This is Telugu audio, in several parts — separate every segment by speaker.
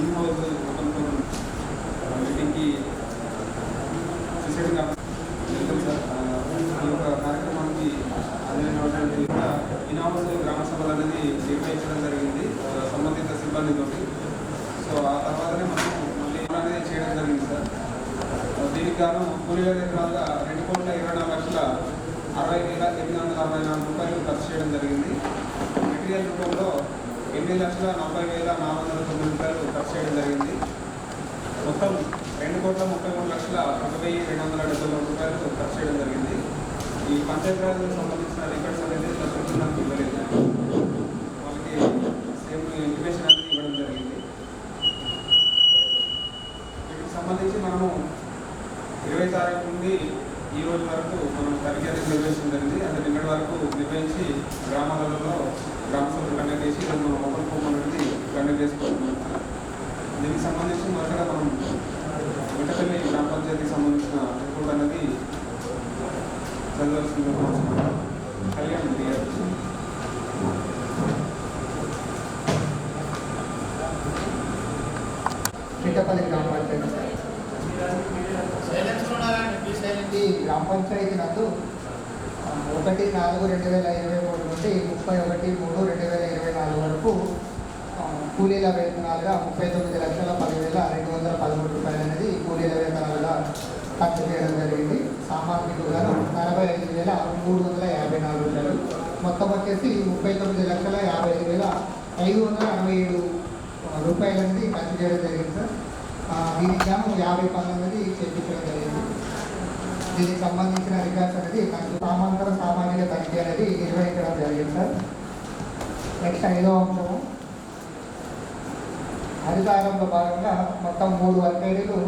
Speaker 1: ఈరోజు మీటింగ్కి వెల్కమ్ సార్. ఈ యొక్క కార్యక్రమానికి అందరినటువంటి ఇనామస్ గ్రామ సభలు అనేది నిర్వహించడం జరిగింది సంబంధిత సిబ్బందితో. సో ఆ తర్వాతనే మనం మళ్ళీ అనేది చేయడం జరిగింది సార్. దీనికి గాను 3,000 ఎకరాలుగా 2,24,60,864 రూపాయలు ఖర్చు చేయడం జరిగింది. మెటీరియల్ రూపంలో 8,40,409 రూపాయలు ఖర్చు చేయడం జరిగింది. మొత్తం 2,33,01,270 రూపాయలు ఖర్చు చేయడం జరిగింది. ఈ పంచాయతీరాజ్కి సంబంధించిన రికార్డ్స్ అనేది నాకు ఇవ్వలేదు. వాళ్ళకి సేమ్ ఇన్ఫర్మేషన్ అనేది ఇవ్వడం జరిగింది. వీటికి సంబంధించి మనము 20 తారీఖు నుండి ఈ రోజు వరకు మనం తరగతి నిర్వహించడం జరిగింది. అంటే నిన్నటి వరకు నిర్వహించి గ్రామాలలో గ్రామ సభలు కండక్ట్ చేసి ఈరోజు మనం ఓపెన్ ఫోరం అనేది కండక్ట్ చేసుకుంటున్నాం. దీనికి సంబంధించి మొదటగా మనం మిట్టపల్లి గ్రామ పంచాయతీకి సంబంధించిన రిపోర్ట్ అనేది చదవాల్సింది కళ్యాణ్
Speaker 2: మిట్టపల్లి గ్రామ పంచాయతీ ఈ గ్రామ పంచాయతీ నందు 1/4/2023 నుండి 31/3/2024 వరకు కూలీల వేతనాలుగా 39,10,213 రూపాయలు అనేది కూలీల వేతనాలుగా ఖర్చు చేయడం జరిగింది. సామాగ్రికుగా 45,354 రూపాయలు. మొత్తం వచ్చేసి 39,55,567 రూపాయలు అనేది ఖర్చు చేయడం జరిగింది సార్. దీనికి గాను 50 పనులు అనేది చేయించడం జరిగింది. దీనికి సంబంధించిన రికార్డ్స్ అనేది సామాంతర సామాజిక తనిఖీ అనేది నిర్వహించడం జరిగింది సార్. నెక్స్ట్ 5వ అంశము హరితారంలో భాగంగా మొత్తం 3 వర్కేరీలు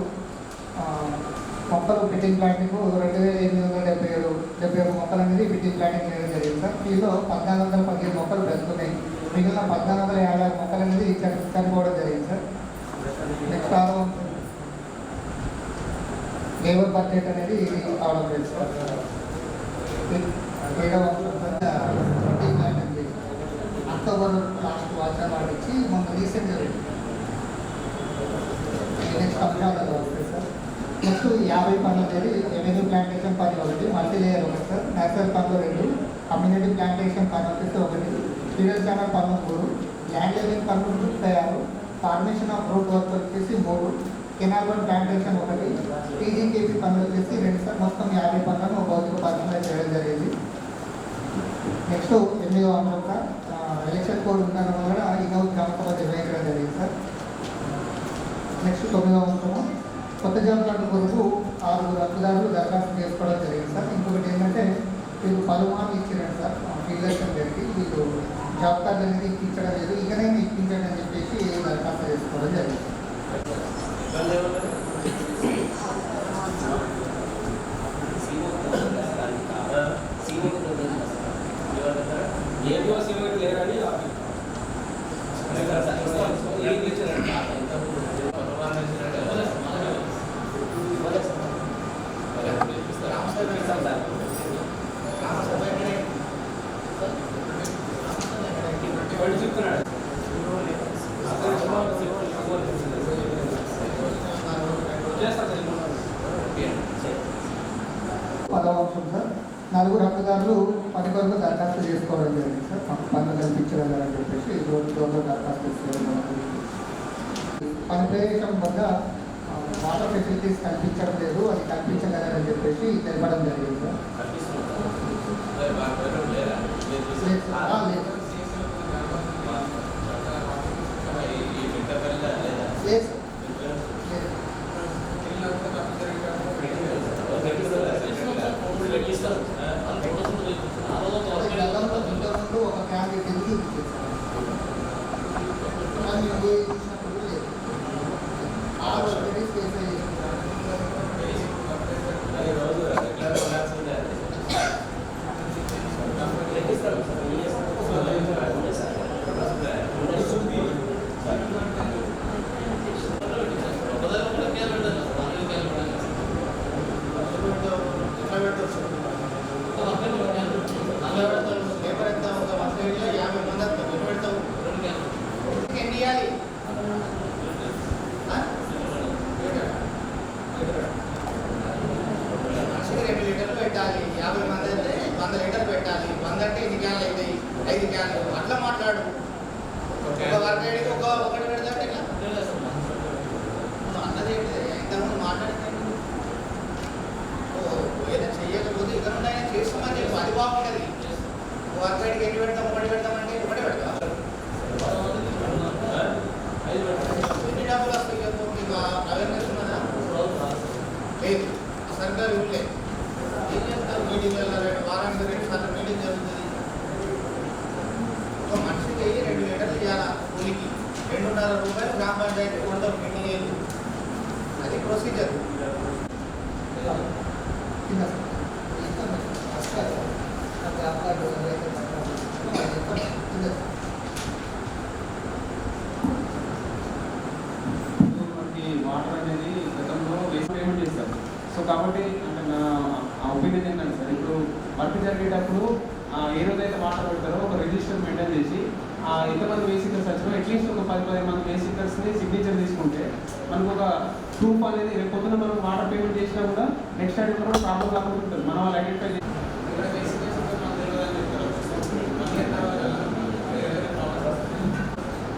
Speaker 2: మొక్కలు ఫిట్టింగ్ ప్లాంటింగ్ 2,877 మొక్కలు అనేది ఫిట్టింగ్ ప్లాంటింగ్ చేయడం జరిగింది సార్. దీనిలో 1,415 మొక్కలు బ్రతుకున్నాయి. మిగిలిన 1,456 మొక్కలు అనేది చనిపోవడం జరిగింది సార్. నెక్స్ట్ 6వ లేబర్ బడ్జెట్ అనేది అవడం లేదు సార్. 7వ అక్టోబర్ లాస్ట్ వాచర్ వాడిచ్చి మొన్న రీసెంట్గా నెక్స్ట్ అంశాలలో వస్తాయి సార్. నెక్స్ట్ 50 పనులు అనేది రెవెన్యూ ప్లాంటేషన్ పని 1, మల్టీ లేయర్ 1 సార్. నేచురల్ పనులు 2, కమ్యూనిటీ ప్లాంటేషన్ పని వచ్చేసి 1, ఫీడర్ ఛానల్ పనులు 3, ల్యాండ్ లెవెలింగ్ పనులు 36, ఫార్మేషన్ ఆఫ్ రూట్ వర్క్ వచ్చేసి 3, కెనాల్ వన్ ప్లాంటేషన్ 1, టీజీకేపీ పనులు వచ్చేసి 2 సార్. మొత్తం 50 పనులను భౌతిక పరిశీలన చేయడం జరిగింది. నెక్స్ట్ 8వ అంశం సార్, ఎలక్షన్ కోడ్ ఉండడం వల్ల ఈరోజు గ్రామ సభ నిర్వహించడం జరిగింది సార్. నెక్స్ట్ 9వ అంశము కొత్త జాబ్ కార్డు కొరకు 6 అర్జీదారులు దరఖాస్తు చేసుకోవడం జరిగింది సార్. ఇంకొకటి ఏంటంటే వీళ్ళు పలుమార్లు ఇచ్చినారు సార్ ఫీల్డర్షన్ గారికి. వీళ్ళు జాబ్ కార్డు అనేది ఇప్పించడం లేదు, ఇకనైనా ఇప్పించండి అని చెప్పేసి దరఖాస్తు చేసుకోవడం జరిగింది. సార్ 4 హక్కుదారులు పని కొరకు దరఖాస్తు చేసుకోవడం జరిగింది సార్. పనులు కల్పించడం అని చెప్పేసి రోజు దరఖాస్తు చేసుకోవడం. పని ప్రదేశం వద్ద వాటర్ ఫెసిలిటీస్ కల్పించడం లేదు, అది కల్పించగలరని చెప్పేసి తెలపడం జరిగింది సార్. ఒక ఫ్యామిలీ తెలిసి
Speaker 3: లేదు సరిగ్గా ఇవ్వలే ఏం చేస్తారు మీటింగ్ వెళ్ళారు వారానికి 2 సార్లు మీటింగ్ జరుగుతుంది ఒక మనిషికి 2 లీటర్లు ఇవ్వాలా కూలికి 2.5 రూపాయలు గ్రామ పంచాయతీ కొంటారు మీటింగ్ అయ్యింది అది ప్రొసీజర్
Speaker 1: వాటర్ అనేది గతంలో వేస్ట్ పేమెంట్ చేస్తారు. సో కాబట్టి అంటే నా ఒపీనియన్ ఏంటంటే సార్ ఇప్పుడు వర్క్ జరిగేటప్పుడు ఏ రోజైతే వాటర్ పెడతారో ఒక రిజిస్టర్ మెయింటైన్ చేసి ఎంతమంది వేసికర్స్ వచ్చినా అట్లీస్ట్ ఒక 10 మంది వేసికర్స్ని సిగ్నేచర్ తీసుకుంటే మనకు ఒక ప్రూఫ్ అనేది రేపు పొద్దున మనం వాటర్ పేమెంట్ చేసినా కూడా నెక్స్ట్ టైం కూడా ప్రాబ్లం కాకుండా ఉంటుంది. మనం వాళ్ళు ఐడెంటిఫై చేసి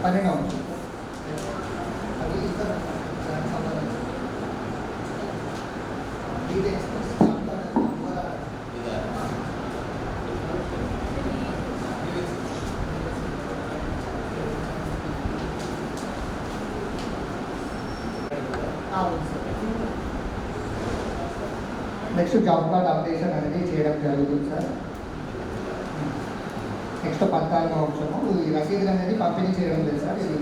Speaker 2: పరిణామం నెక్స్ట్ జాబ్ కార్డ్ అప్డేషన్ అనేది చేయడం జరుగుతుంది సార్. నెక్స్ట్ 14వ అంశము ఈ రసీదులు అనేది పంపిణీ చేయడం లేదు సార్. ఇది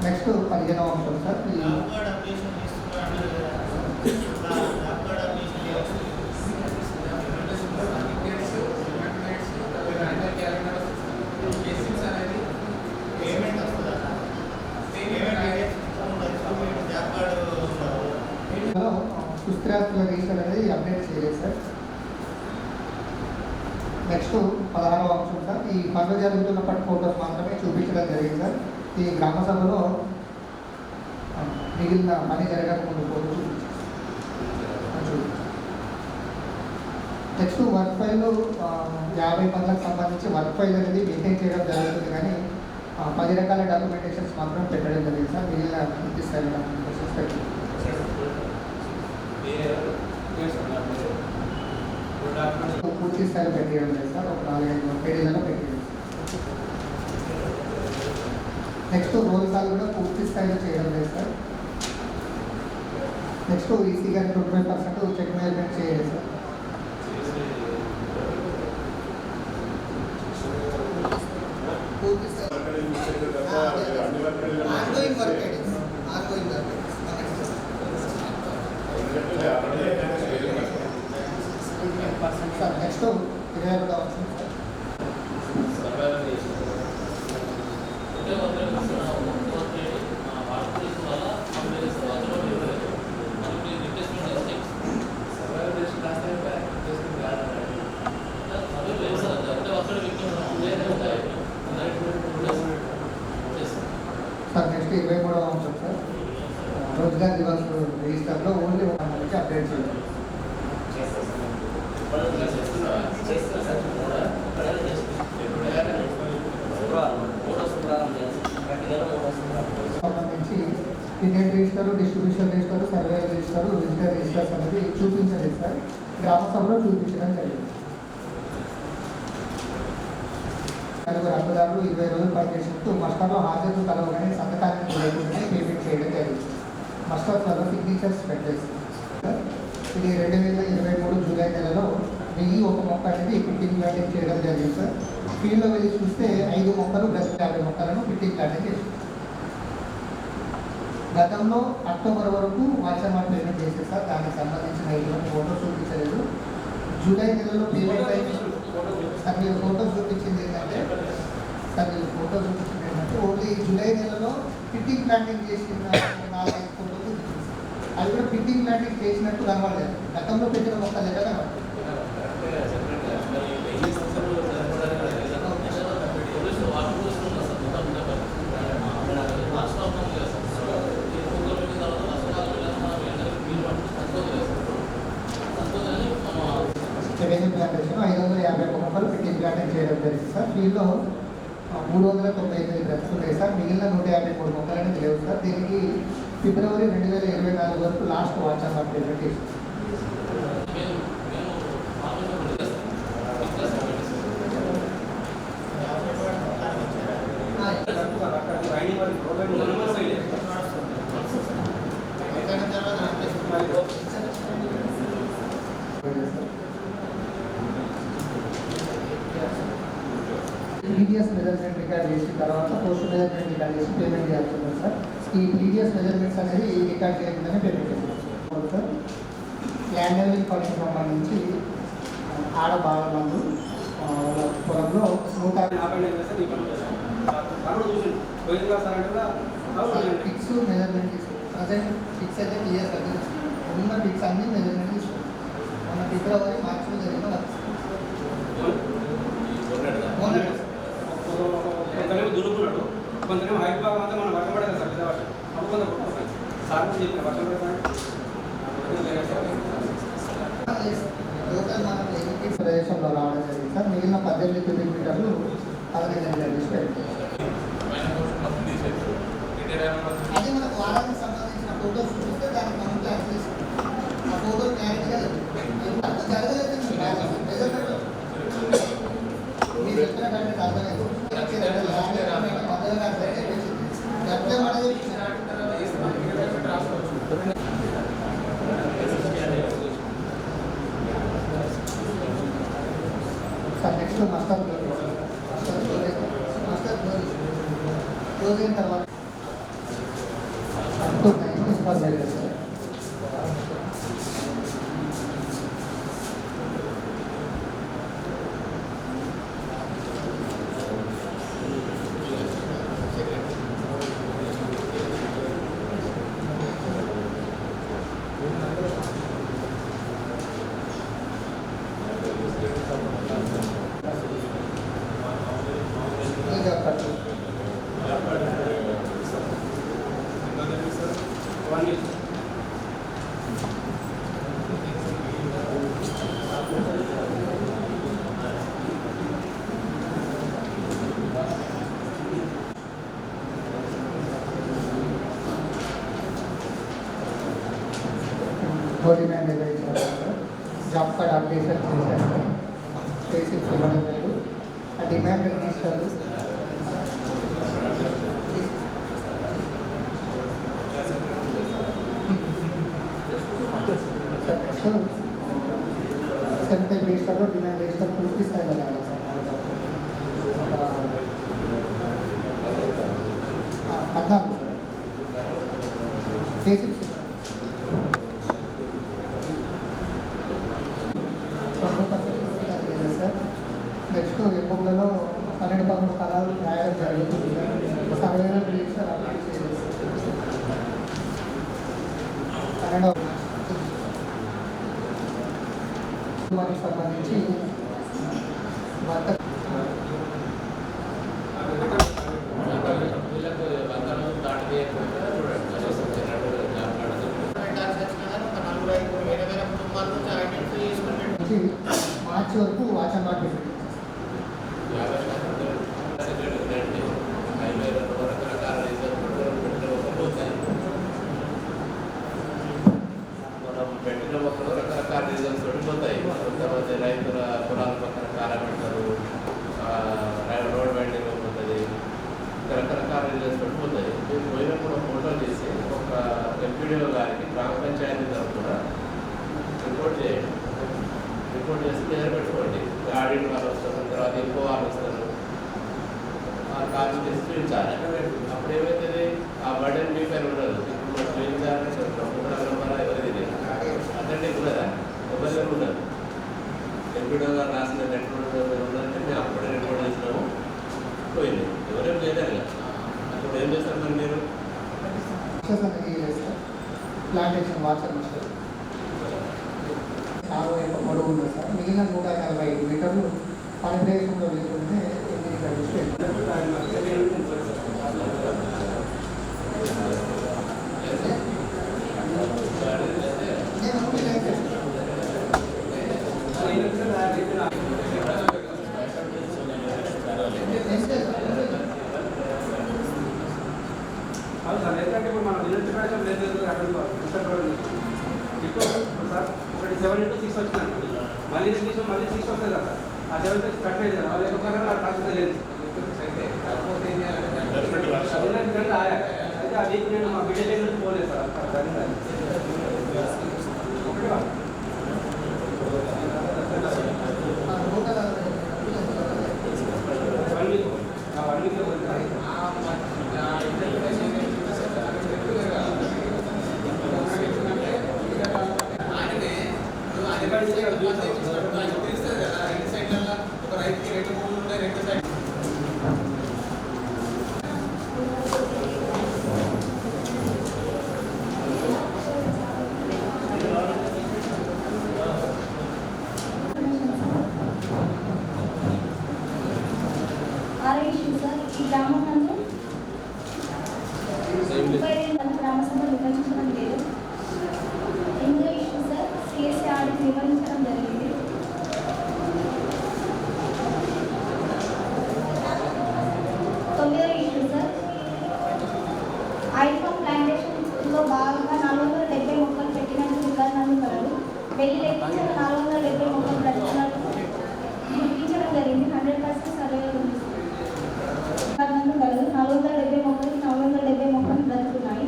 Speaker 2: నెక్స్ట్ 15వ అంశం సార్. ఈ సుస్థిరాస్తుల రిజిస్టర్ అనేది అప్డేట్ చేయలేదు సార్. నెక్స్ట్ 16వ అంశం సార్. ఈ పనులు జరుగుతున్నప్పటి ఫోటోస్ మాత్రమే చూపించడం జరిగింది సార్. ఈ గ్రామ సభలో మిగిలిన పని జరగకముందు ఫోటో చూపించారు. నెక్స్ట్ వర్క్ ఫైల్ 50 పనులకు సంబంధించి వర్క్ ఫైల్ అనేది మెయింటైన్ చేయడం జరుగుతుంది కానీ 10 రకాల డాక్యుమెంటేషన్స్ మాత్రం పెట్టడం జరిగింది సార్. మిగిలిన పూర్తి స్థాయి డాక్యుమెంటేషన్స్ పెట్టారు. పూర్తి స్థాయిలో పెట్టేయడం లేదు సార్. ఒక 4-5 పేజీలలో పెట్టేయడం. నెక్స్ట్ రోల్ కాల్ కూడా పూర్తి స్థాయిలో చేయడం లేదు సార్. నెక్స్ట్ ఈసీ గారి 25% చెక్ మేనేజ్మెంట్ చేయాలి సార్. పూర్తి స్థాయి నెక్స్ట్ 21వ అంశం సార్. నెక్స్ట్ 23వ అంశం సార్. రోజ్గార్ దివాస్ రిజిస్టర్లో ఓన్లీ మనకి అప్డేట్ చేయాలి. సంబంధించి Indian register, distribution register, survey register, visitor registers అనేది చూపించలేదు సార్. గ్రామ సభలో చూపించడం జరిగింది. 4 అర్హతదారులు 20 రోజులు పనిచేసినట్టు మస్టర్లో హాజరు కలవగానే సంతకాన్ని లేకుండానే పేమెంట్ చేయడం జరిగింది. మస్టర్ త్వరలో సిగ్నేచర్స్ పెట్టేసి ఇది 2023 జూలై నెలలో 1001 మొక్క అనేది ఫిట్టింగ్ ప్లాంటింగ్ చేయడం జరిగింది సార్. ఫీల్డ్లో వెళ్ళి చూస్తే 5 మొక్కలు ప్లస్ 50 మొక్కలను ఫిట్టింగ్ ప్లాంటింగ్ చేసింది. గతంలో అక్టోబర్ వరకు వాచర్ మార్క్ పేమెంట్ చేసేది సార్. దానికి సంబంధించిన ఎటువంటి ఫోటోస్ చూపించలేదు. జూలై నెలలో పేమెంట్ అయింది సార్. మీరు ఫోటోస్ చూపించింది ఏంటంటే ఓన్లీ జూలై నెలలో ఫిట్టింగ్ ప్లాంటింగ్ చేసిన 4-5 ఫోటోస్ చూపించింది. అది కూడా ఫిట్టింగ్ ప్లాంటింగ్ చేసినట్టు కనబడలేదు. గతంలో పెట్టిన మొక్క దగ్గర కనబడలేదు. రెవెన్యూ ప్లాంటేషన్ 551 మొక్కలు ఫిట్టింగ్ ప్లాంటింగ్ చేయడం జరిగింది సార్. ఫీల్డ్లో 398 బ్రతులు ఉన్నాయి సార్. మిగిలిన 153 మొక్కలు అనేది లేవు సార్. దీనికి ఫిబ్రవరి 2024 వరకు లాస్ట్ వాచ్ ఆఫ్ పేమెంట్ చేసింది. ప్రీవియస్ మెజర్మెంట్ రికార్డ్ చేసిన తర్వాత పోస్ట్ మెజర్మెంట్ రికార్డ్ చేసి పేమెంట్ చేయాల్సి ఉంటుంది సార్. ఈ ప్రీవియస్ మెజర్మెంట్స్ అనేది రికార్డ్ చేయకుండానే పేమెంట్ చేయాలి సార్. ల్యాండ్ లెవెల్ పనికి సంబంధించి ఆడ భాగమందు పొలంలో 150 ఫిక్స్ మెజర్మెంట్ తీసుకుంటాం. ప్రజెంట్ ఫిక్స్ అయితే క్లియర్ కదా, ఉన్న ఫిక్స్ అన్ని మెజర్మెంట్ తీసుకుంటాం. మన ఫిబ్రవరి మార్చిలో జరిగిన
Speaker 4: దున్నుకున్నాడు కొంచెం హైట్ భాగం అంతా మనం వర్షం పడేది సార్, పెద్ద వర్షం అప్పుడు కొంచెం సార్ చెప్పిన వర్షం పడేది
Speaker 2: టోటల్ మనం ఎగ్జిక్యూటివ్ ప్రదేశంలో రావడం జరిగింది సార్. మిగిలిన 18 క్యూబిక్ మీటర్లు 15 అది మనకు వారానికి సంబంధించిన ఫోటోస్ చూస్తే దానికి మనం క్లాస్ చేసుకుంటాం. ఆ ఫోటో క్లారిటీగా జరగలేదు మీరు చెప్పినట్టు అర్థమైంది. సార్ నెక్స్ట్ మాస్టర్ క్లోజ్ అయిన తర్వాత సార్ డిమాండ్ నిర్వహించారు. జాబ్ కార్డ్ అప్డేషన్ చేశారు. చేసి ఇవ్వడం లేదు. ఆ డిమాండ్ రిజిస్టర్లు సెంట్రల్ రిజిస్టర్లో డిమాండ్ రిజిస్టర్ పూర్తి స్థాయిలో కావాలి సార్. 14 చేసి సార్. నెక్స్ట్ ఎప్పుడులలో 12 కళలు రాయడం జరుగుతుంది. సర్వేలో రిజిస్టర్ అప్డేట్ చేయాలి. 12వ సంబంధించి మార్చి వరకు వాచన్ కార్డు పెట్టింది.
Speaker 5: పెట్టిన మొక్కలు రకరకాల రీజన్స్ పడిపోతాయి. తర్వాత రైతుల పొలాల పక్కన కాలం పెడతారు, రోడ్ వైండింగ్ పోతుంది, రకరకాల రీజన్స్ పడిపోతాయి. మీరు పోయినప్పుడు ఫోటో తీసి ఒక ఎంపీడీఓ గారికి గ్రామ పంచాయతీ తరఫున రిపోర్ట్ చేయండి. రిపోర్ట్ చేసి పేరు పెట్టుకోండి. ఆడిట్ వాళ్ళు వస్తారు, తర్వాత ఇంకో వాళ్ళు వస్తారు, ఆ కాల్ చేసి చూపించాలి. అప్పుడు ఏమవుతుంది, ఆ బర్డెన్ మీ పేరు ఉండదు. ఇప్పుడు చూపించాలని చెప్తాం ఎవరిది అటెండ్ ఉండదా, ఎవరి ఉండదు. ఎంపీడో గారు రాసిన లెటర్ ఉందంటే మేము అప్పుడే రిపోర్ట్ చేసినాము, పోయింది. ఎవరేం లేదండి. అప్పుడు ఏం చేస్తారు మరి మీరు?
Speaker 2: ప్లాంటేషన్ వాటర్ మిషన్ 60 పొడవు ఉంది సార్. మిగిలిన 145 మీటర్లు పని ప్రదేశంలో వెళ్తుంటే
Speaker 4: ఎందుకంటే ఇప్పుడు మనం నిరంతరం లేదు అక్కడ ఇప్పుడు సార్ ఒకటి 7 into 6 వచ్చిందండి. మళ్ళీ 6 వస్తుంది కదా, ఆ 7 కట్ అయ్యింది కదా, వాళ్ళు ఎక్కువ కాకపోతే లేదు. అయితే ఆ వీక్ నేను మా బిడ్డ నుంచి పోలేదు సార్. ఒకటి డివైడ్ చేసి ఇక్కడ చూపించాలి.
Speaker 3: తెలుస్తుంది కదా, రెండు సైడ్లలో ఒక రైతుకి రెండు భూములు ఉంటాయి, రెండు సైడ్
Speaker 6: ఈ గ్రామం నందు 35 గ్రామ సభ నిర్వహించడం లేదు. ఇందులో ఇష్యూ సార్ సిఎస్సి ఆడిట్ నిర్వహించడం జరిగింది. తొమ్మిదో ఇష్యూ సార్ ఐఫోన్ ప్లాంటేషన్లో భాగంగా 470 మొక్కలు పెట్టినట్టు వివరణలు కలదు. వెళ్ళి లెక్కించిన 470 మొక్కలు పెట్టినట్టు గుర్తించడం జరిగింది. 100% సర్వేలో ఉంది. 470 మొక్కలు 470 మొక్కలు బ్రతుకున్నాయి.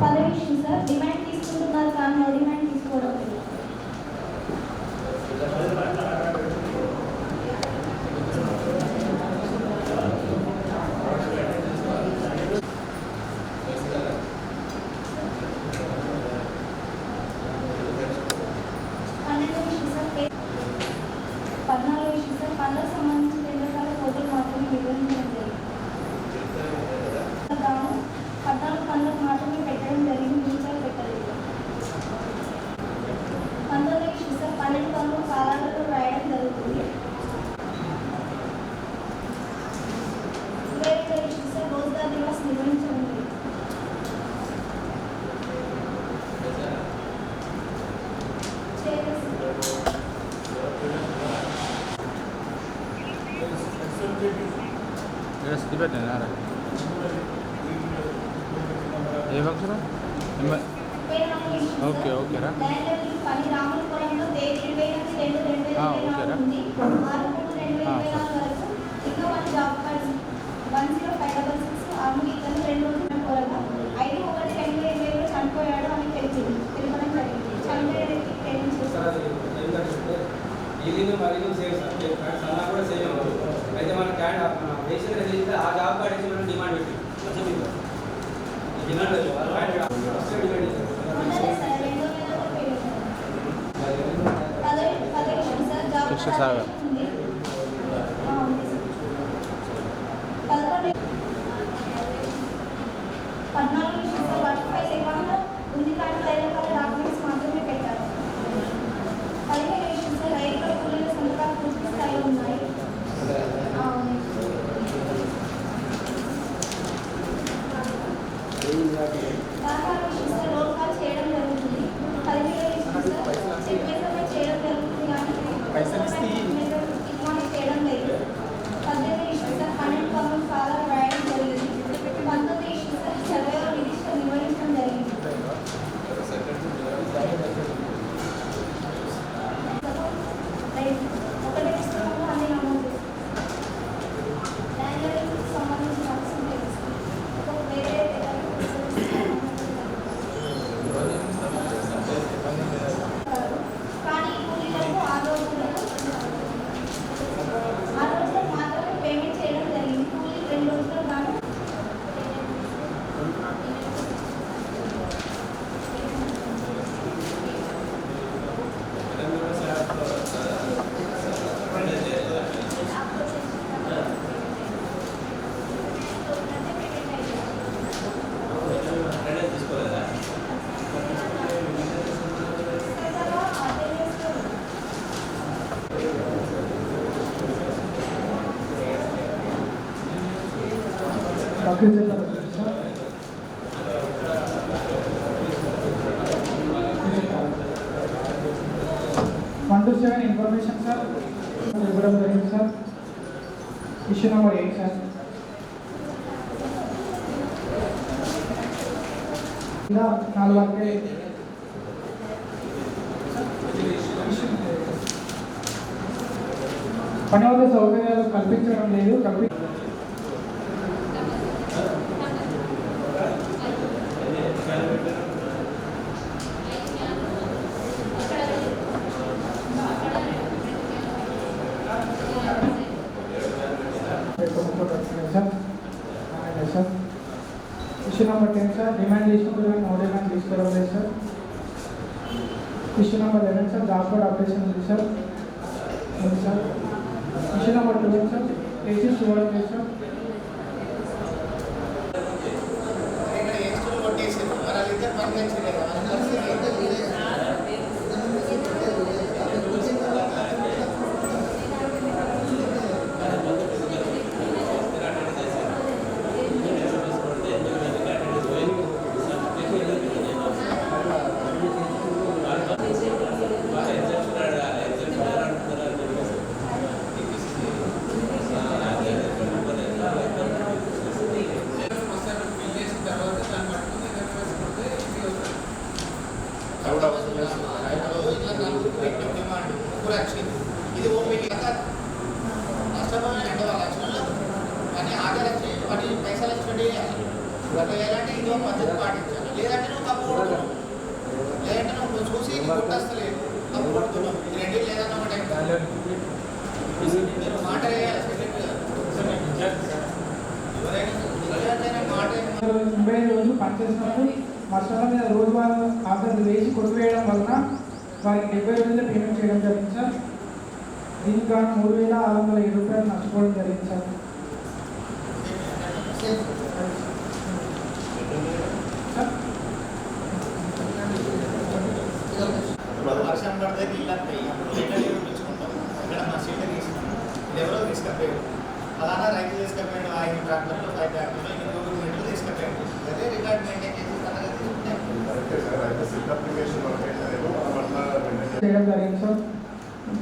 Speaker 6: పదవి విషయం సార్ డిమాండ్ తీసుకుంటున్నారు కానీ నో డిమాండ్ తీసుకోవడం లేదు. పనులకు సంబంధించిన 2 రకాల పోటీలు మాత్రమే నిర్వహించడం జరిగింది. 14 పనులకు మాత్రమే పెట్టడం జరిగింది, మిగతా పెట్టలేదు. 19 12 పనులు కాలాలలో రాయడం జరుగుతుంది. 22 రోజుగార్ దివస్ నిర్వహించడం జరిగింది.
Speaker 7: ఏ ఫంక్షన్ ఓకే ఓకేరా
Speaker 6: పని రాములపురంలో తేదీ 28/2/2024 ఉంది. 6/3/2024 వరకు ఇంకా 1 జాబ్ కార్డ్స్ 10566 ఆర్మీకరణ 2 రోజుల కోరగా 5/1/2020 చనిపోయాడు అని తెలిపడం జరిగింది. చనిపోయాడు పేరెంట్స్
Speaker 4: ఈలింగ్ మరియు సేవ్ సార్ సన్నా కూడా సేవ్ అవ్వదు. అయితే మన క్యాడ్ రేషన్ రిజిస్టర్ ఆ జాబ్ కార్డ్ ఇచ్చి మనం డిమాండ్ పెట్టి డిమాండ్
Speaker 7: సార్
Speaker 6: ఉంది కానీ డాక్యుమెంట్స్ మాత్రమే పెట్టారు. 15 రైతుల కూలీల సంతకాలు పూర్తి స్థాయిలో ఉన్నాయి. రోల్ కాల్ చేయడం జరుగుతుంది. 17 చెక్ మెజర్మెంట్ చేయడం జరుగుతుంది కానీ చేయడం లేదు. 18 12 పనులు చాలా రాయడం జరిగింది. 19 సర్వేలో రిజిస్టర్ నిర్వహించడం జరిగింది. ఒకటే పుస్తకంలో అన్ని నమోదు ల్యాండ్ సంబంధించిన అంశం తెలుస్తుంది. వేరే కానీ కూలీలకు 6 రోజులకు మాత్రమే పేమెంట్ చేయడం జరిగింది. కూలీ 2 రోజులు గాను
Speaker 2: ఇన్ఫర్మేషన్ సార్ ఇవ్వడం జరిగింది సార్. Issue number 8 sir. ఇలా 4 వరకే పని వద్ద సౌకర్యాలు కల్పించడం లేదు. Issue number 10 sir. డిమాండ్ తీసుకుంటున్నాను, నో డిమాండ్ తీసుకోవడం లేదు sir.
Speaker 8: Issue number 11, sir, Jaffer operation sir. Sir. Issue number 12, sir, agent supervisor, sir.
Speaker 3: ఇక్కడ ఏస్టులు కొట్టేసారు మరి వాళ్ళిద్దరు పని తెచ్చింది కదా వాళ్ళ పరిస్థితి ఇది ఓపీటీ నష్టపోయిన 2 లక్షలు కానీ ఆధార్ వచ్చి వాటి పైసలు ఎక్స్పెండ్ చేయాలి అట్లా ఎలాంటి ఇదో పద్ధతి పాటించాలి లేదంటే నువ్వు తప్పు కొడుతున్నావు లేదంటే నువ్వు చూసి గుర్తొస్తలేదు తప్పు కొడుతున్నావు ఇది రెండింటి లేదన్న ఒకటి మీరు మాట వేయాలి ఎవరైనా మాట
Speaker 8: 85 రోజులు పనిచేసినప్పుడు మసాలా మీద రోజువారీ ఆధార్లు వేసి కొట్టువేయడం వలన వారికి 70 రోజులు పేమెంట్ చేయడం జరిగింది సార్. దీనికి గాను 3,607 రూపాయలు నష్టపోవడం జరిగింది సార్.
Speaker 3: వర్షం పడితే నీళ్ళు వస్తాయి అప్పుడు ఎండలు పిలుచుకుంటాం ఇక్కడ మా సీట్లు తీసుకున్నాం ఇది ఎవరో తీసుకపోయాడు అలానా రైతు తీసుకపోయాడు 5 ట్రాక్టర్లు 5 ట్రాక్టర్లు ఇంకా 2 మినిట్లు తీసుకపోయాడు అదే రికార్డ్ మెయింటైన్ చేసి తనగా తీసుకుంటాం
Speaker 8: చేయడం జరిగింది సార్.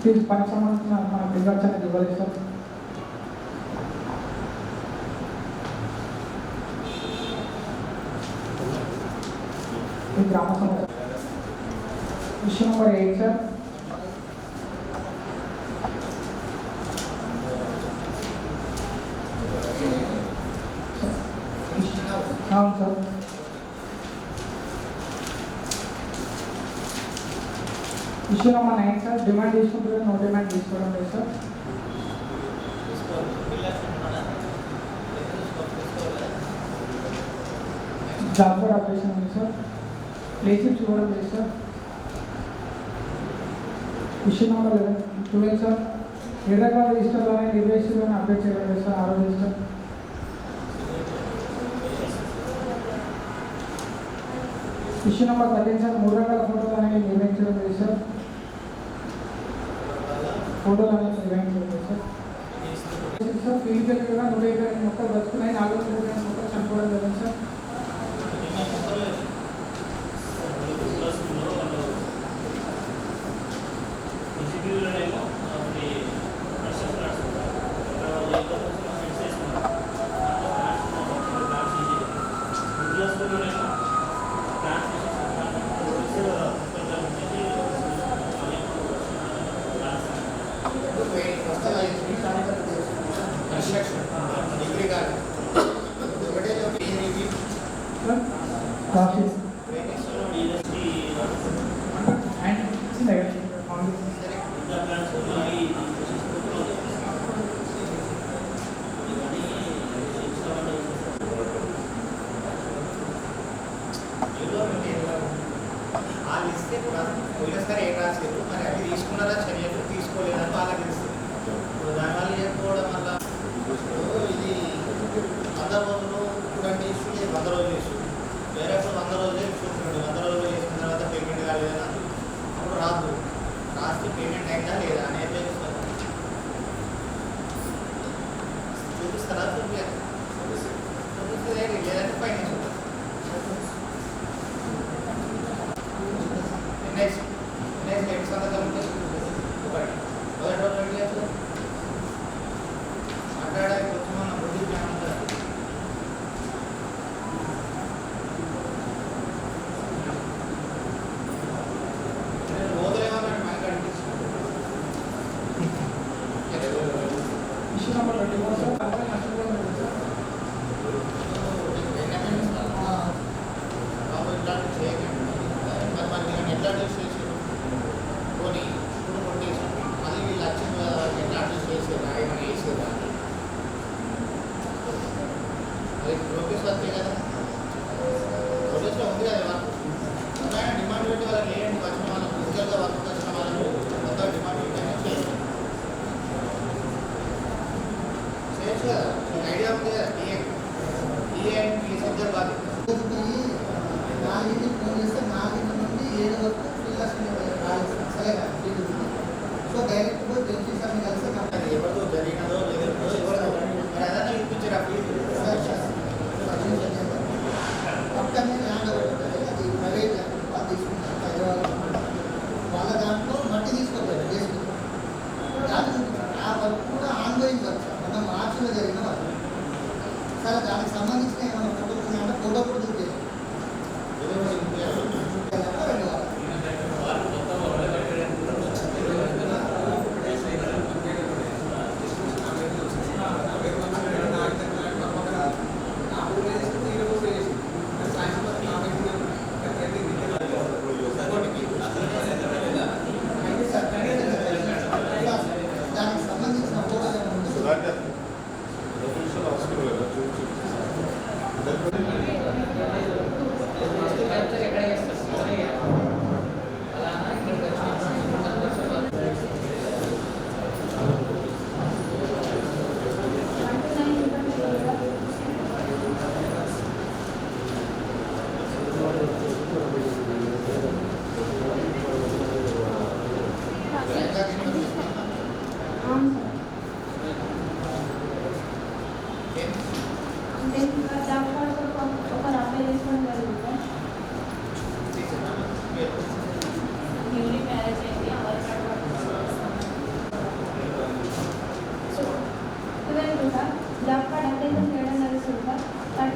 Speaker 8: ఫీజు పనికి సంబంధించిన మన రిజల్ట్స్ అనేది ఇవ్వాలి సార్. ఈ గ్రామ సమస్య ఇష్యూ నెంబర్ 8 సార్. అవును sir. Issue number 9 sir. Demand తీసుకుంటే నో డిమాండ్ తీసుకోవడం లేదు సార్. జాబ్ ఆపరేషన్ ఉంది సార్. ప్లేసెస్ చూడడం లేదు సార్. Issue number 12 sir. ఎర్రగా రిజిస్టర్లోనే నిర్దేశిలోనే అప్డేట్ చేయడం లేదు sir. 6 register. Issue number 13 sir. 3 రకాల ఫోటోలు అనేవి నిర్వహించడం లేదు సార్. ఫోటోలు అనేవి నిర్వహించడం లేదు సార్. సార్ ఫిజికల్గా 150 మొక్కలు బతుకున్నాయి, 450 మొక్కలు చనిపోవడం జరిగింది సార్.
Speaker 3: వాళ్ళు ఇస్తే కూడా పోయినసారి ఏం రాశారు మరి అవి తీసుకున్నారా చర్యలు తీసుకోలేదని వాళ్ళకి తెలుస్తుంది. ఇప్పుడు దానివల్ల చేయకపోవడం వల్ల ఇది 100 రోజులు చూడండి ఇష్యూ లేదు, 100 రోజులు ఇష్యూ వేరే 100 రోజులే ఇష్యూ చూడండి. 100 రోజులు చేసిన తర్వాత పేమెంట్ కాలేదని అప్పుడు రాదు, రాస్తే పేమెంట్ అయిందా లేదా అనేది తెలుస్తుంది. చూపిస్తారా? చూపిస్తే లేదంటే ఫైన్ నెక్స్ట్ సందర్భం ఒకటి మాట్లాడడానికి వచ్చి మన వృద్ధి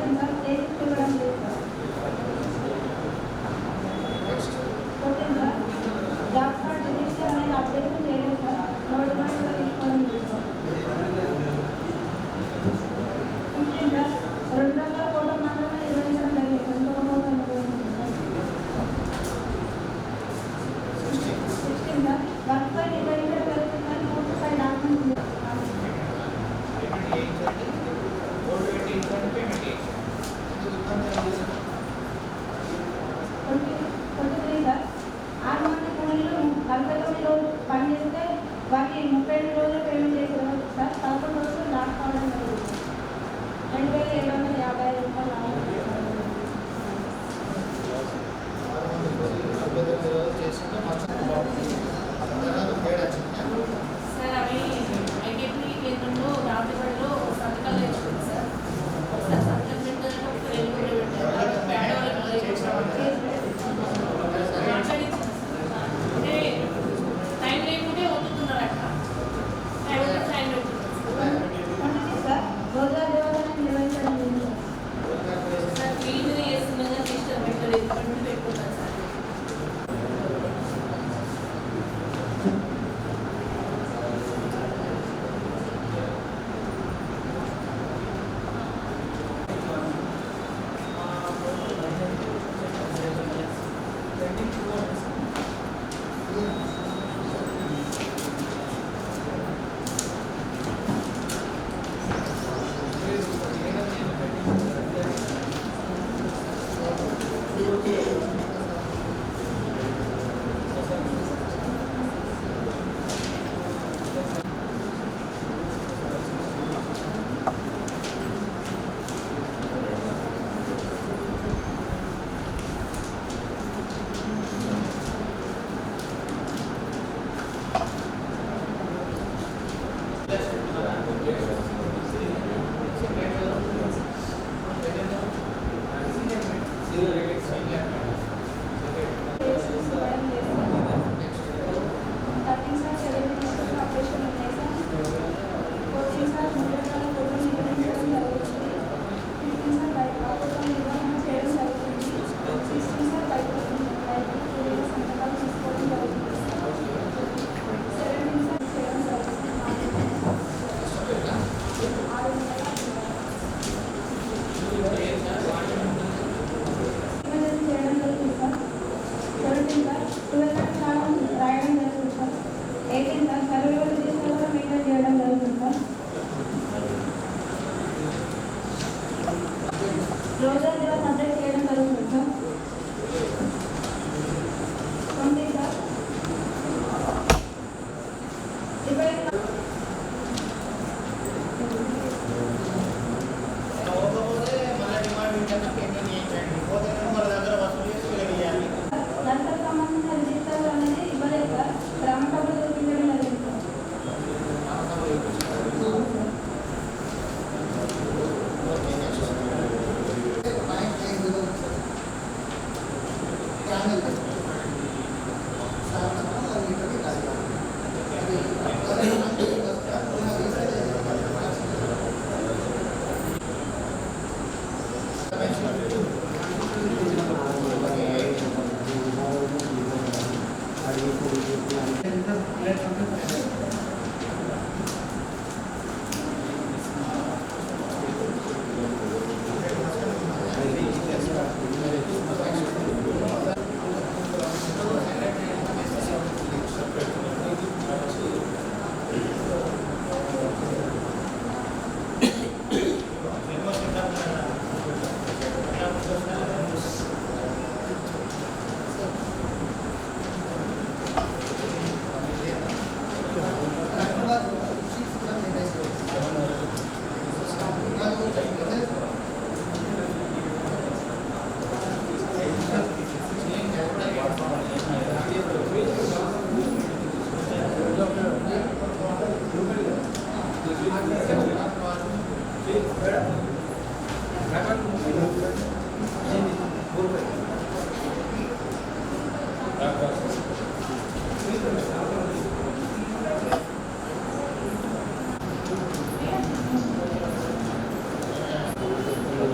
Speaker 6: చేశాను సార్, ప్లేసెస్ ఇవ్వడం లేదు సార్. కొట్టింది సార్, జాబ్ కార్డ్ రిజిస్టర్ అనేది అప్డేషన్ చేయలేదు సార్, నోటిఫికేషన్ కూడా తీసుకోవడం లేదు సార్. ఫిఫ్టీన్ సార్, 2 రకాల ఫోటో మాత్రమే నిర్వహించడం జరిగింది, 2 ఫోటో నిర్వహించింది సార్. 16 సార్, వర్క్ పై నిర్వహించడం జరుగుతుంది సార్, 4 డాక్యుమెంట్స్ పనిచేస్తే వారికి 32 రోజులు పేమెంట్ చేసేవారు సార్, 11 రోజులు లాక్ కావడం జరిగింది. 2750 రూపాయలు
Speaker 9: సార్ అవి ఐకేపీ కేంద్రంలో రాజపడిలో సంతకాలు తెచ్చుకుంది సార్. ఒకసారి సంతకం పెట్టారంటే ఒకసారి వెళ్ళి పెట్టారు మాట్లాడించారు అంటే టైం లేకుంటే వదులుతున్నారు అట్లా టైం పెడుతున్నారు
Speaker 6: సార్. రోజువారీ దేవాలయాన్ని నిర్వహించడం జరిగింది
Speaker 9: సార్. ఫీజు చేస్తుండగా సిస్టమ్ పెట్టారు, ఎందుకంటే పెట్టుకున్నారు సార్. రోజా దివస్ అప్డేట్ చేయడం జరుగుతుంది సార్. 20 సార్, 20 లంచం సంబంధించిన రిజిస్టర్ అనేది ఇవ్వలేదు సార్, గ్రామ సభలో చూపించడం జరిగింది సార్.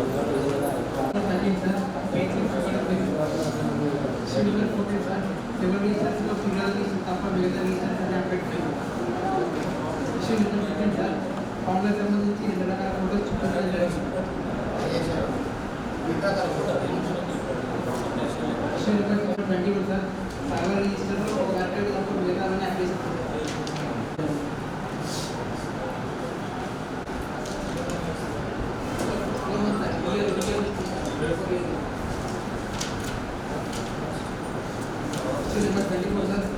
Speaker 5: Gracias.
Speaker 8: పోతే సార్ ఎవరి రీసెర్చ్లో పిల్లల రీసెర్చ్ తప్ప మిగతా రీసెర్చ్ అని అఫెక్ట్ విషయం ఏంటంటే సార్ పౌండ్లకు సంబంధించి 2 రకాల ఫోటోస్ చూపించడం జరిగింది. విషయం ఏంటంటే 20 సార్ సర్వర్ రిజిస్టర్లో ఒక వర్కెట్ తప్ప మిగతా అప్లికేషన్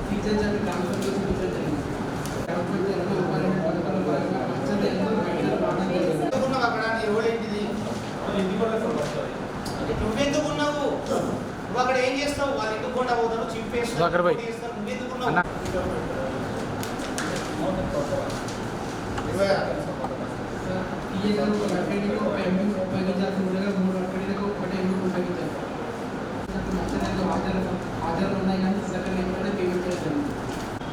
Speaker 8: టీచర్స్ అండ్ ట్రాన్స్ఫర్
Speaker 3: అక్కడ నీ రోల్ ఏంటిది? నువ్వెందుకున్నావు? నువ్వు అక్కడ ఏం చేస్తావు? వాళ్ళు ఎందుకు కొండ పోతారు, చింపేస్తారు, నువ్వెందుకున్నావు?
Speaker 8: ఉపయోగించాల్సి ఉండగా 3 వర్కెట్లకు ఒకటి ఎందుకు ఉపయోగించాలి? ఆధారాలు ఉన్నాయి కానీ సెకండ్ ఎక్కడ పేమెంట్ చేస్తాను.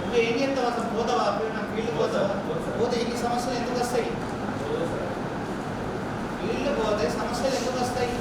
Speaker 3: నువ్వు ఏం చేస్తావు? అసలు పోతావా? ఫీల్డ్ పోతావా? పోతే ఇన్ని సమస్యలు ఎందుకు వస్తాయి? ఫీల్డ్ పోతే సమస్యలు ఎందుకు వస్తాయి?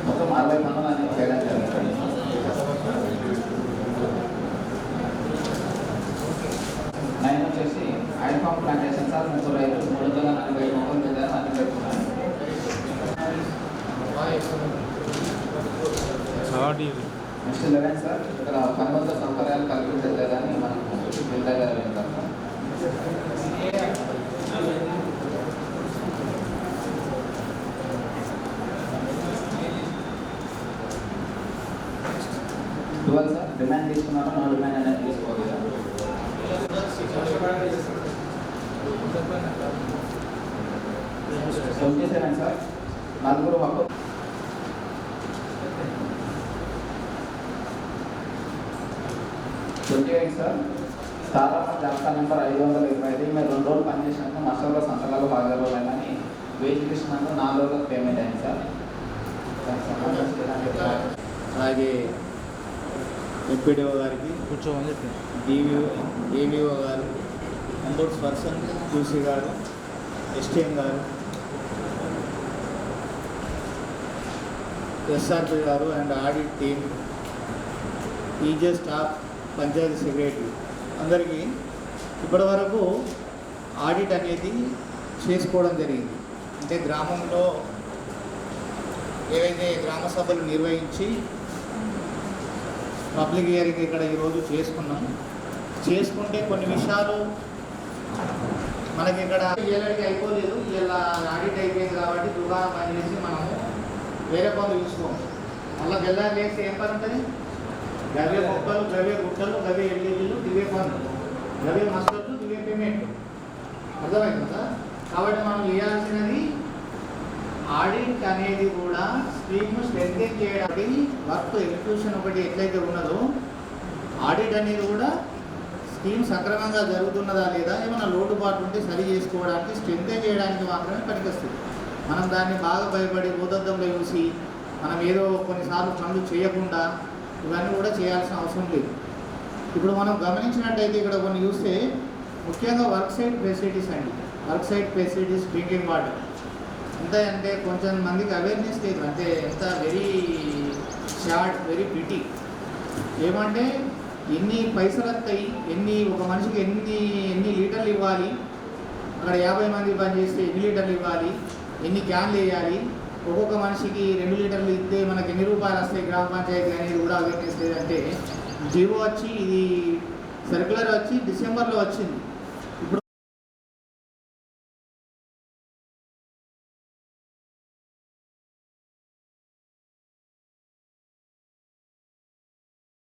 Speaker 10: మొత్తం 60 మంది అనేది చేయడం జరుగుతుంది. నైన్ వచ్చేసి ఐఫామ్ ప్లాంటేషన్ సార్ 30 రైతులు 340 మొక్కలు పెట్టారు అన్ని పెట్టుకున్నాను. నెక్స్ట్ 11 సార్ ఇక్కడ పనుల సౌకర్యాలు కల్పించలేదని మనం బిల్డర్ గారు వెళ్తాం సార్. ట్వెల్వ్ సార్ డిమాండ్ తీసుకున్నారా నో డిమాండ్ అనేది తీసుకోవాలి. 27 సార్ నలుగురు హక్కు. 28 సార్ తారా జాబితా నెంబర్ 525 మీరు 2 రోజులు పనిచేసినాక మసాలా సంతకాలు హాజరులేనని వేజ్ తీసుకున్నాక 4 రోజులకు పేమెంట్ అయింది సార్.
Speaker 3: అలాగే ఎంపీడీఓ గారికి
Speaker 7: కూర్చోమని చెప్పి
Speaker 3: ఏవీఓ గారు, అంబోర్డ్స్ పర్సన్ QC గారు, STM గారు, SRP గారు అండ్ ఆడిట్ టీమ్, టీజే స్టాఫ్, పంచాయతీ సెక్రటరీ అందరికీ ఇప్పటివరకు ఆడిట్ అనేది చేసుకోవడం జరిగింది. అంటే గ్రామంలో ఏవైతే గ్రామ సభలు నిర్వహించి పబ్లిక్ హియరింగ్ ఇక్కడ ఈరోజు చేసుకుంటే కొన్ని విషయాలు మనకి ఇక్కడ ఏళ్ళకి అయిపోలేదు. ఇలా ఆడిట్ అయిపోయింది కాబట్టి దుకాణం పని చేసి మనము వేరే పనులు చూసుకోము. మళ్ళీ గెల్లారి లేస్తే ఏం పని ఉంటుంది? గవే మొక్కలు, గవే గుట్టలు, గవే ఎల్ఈడీలు, దివే పనులు, గవే మస్టర్లు, దివే పేమెంట్. అర్థమైంది కదా? కాబట్టి మనం చేయాల్సినది ఆడిట్ అనేది కూడా స్కీమ్ స్ట్రెంథెన్ చేయడానికి వర్క్ ఎగ్జిక్యూషన్ ఒకటి ఎట్లయితే ఉన్నదో ఆడిట్ అనేది కూడా స్కీమ్ సక్రమంగా జరుగుతున్నదా లేదా ఏమైనా లోటుపాటు ఉంటే సరి చేసుకోవడానికి స్ట్రెంథెన్ చేయడానికి మాత్రమే పనికొస్తుంది. మనం దాన్ని బాగా భయపడి భూతత్వంలో చూసి మనం ఏదో కొన్నిసార్లు పనులు చేయకుండా ఇవన్నీ కూడా చేయాల్సిన అవసరం లేదు. ఇప్పుడు మనం గమనించినట్టయితే ఇక్కడ కొన్ని చూస్తే ముఖ్యంగా వర్క్ సైట్ ఫెసిలిటీస్ అండి. Work site facilities drinking water ఎంత అంటే కొంచెం మందికి అవేర్నెస్ లేదు. అంటే ఎంత వెరీ షార్ట్ వెరీ ప్రిటీ. ఏమంటే ఎన్ని పైసలు వస్తాయి, ఒక మనిషికి ఎన్ని లీటర్లు ఇవ్వాలి, అక్కడ 50 మంది పని చేస్తే ఎన్ని లీటర్లు ఇవ్వాలి, ఎన్ని క్యాన్లు వేయాలి, ఒక్కొక్క మనిషికి 2 లీటర్లు ఇస్తే మనకి ఎన్ని రూపాయలు వస్తాయి గ్రామ పంచాయతీ అనేది కూడా అవేర్నెస్ లేదంటే జీవో వచ్చి ఇది సర్క్యులర్ వచ్చి డిసెంబర్లో వచ్చింది.